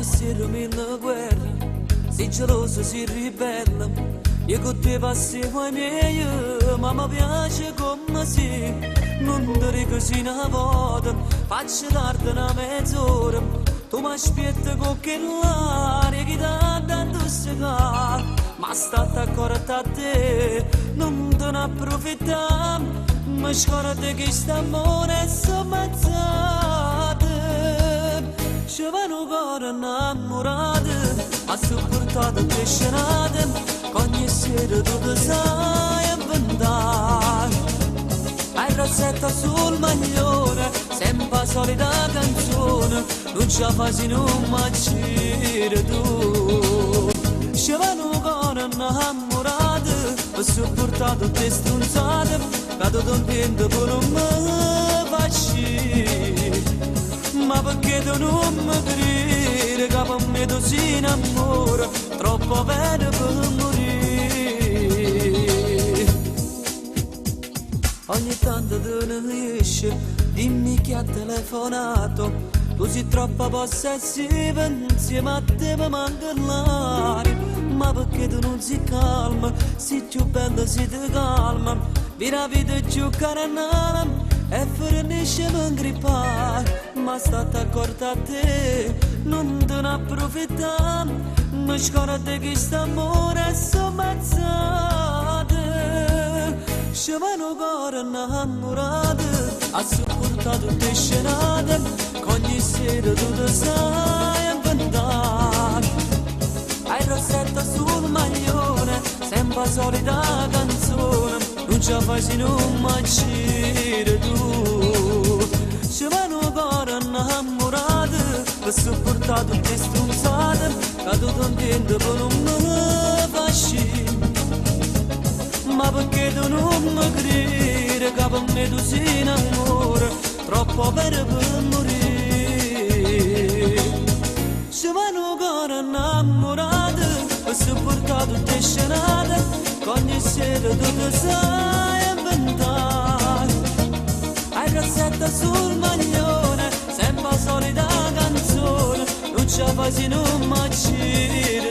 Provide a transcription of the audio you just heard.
Ogni sera mille guerre, sei geloso, si ribella. Io con te passiamo i miei, ma mi piace come sei. Non ti dico così una volta, faccio tardi una mezz'ora. Tu mi aspetti con quell'aria che ti tanto segà. Ma state accorta a te, non te ne approfittare. Mi scordo che st'amore è sommazzate. Ci vanno cuore innamorate, ha sopportato tre scenate, ogni sera tu ti sai inventare. Hai rossetta sul maglione, sempre la solita canzone, non ci fai non macire tu. Ci vanno cuore innamorate, ha sopportato tre stronzate, cado contento per non mi facci. Ma perché tu non mi credi che per me tu si innamora, troppo bene per morire. Ogni tanto tu ne esci, dimmi chi ha telefonato. Tu sei troppo possessiva, insieme a te mi manca l'aria. Ma perché tu non si calma, sei più bella, si ti calma. Vira vita più caranara, e fornisce mi ingrippare. Ma state accorta a te, non te ne approfittare. Mi scordo che st'amore è sommazzate. Ci vanno cuore innamorate, ha sopportato tutte scenate, ogni sera tu ti sai inventare. Hai rossetta sul maglione, sempre la solita canzone, non ci fai non macire tu. Ci vanno cuore innamorate, per sopportare tutte stronzate, cado contento per non me fasci. Ma perché tu non mi credi che per me tu si innamora, troppo vero per morire. Ci vanno cuore innamorate, per sopportare tutte scenate, ogni sera tu ti sai inventare. Hai rossetta sul maglione, sempre la solita canzone, non ci fai non macire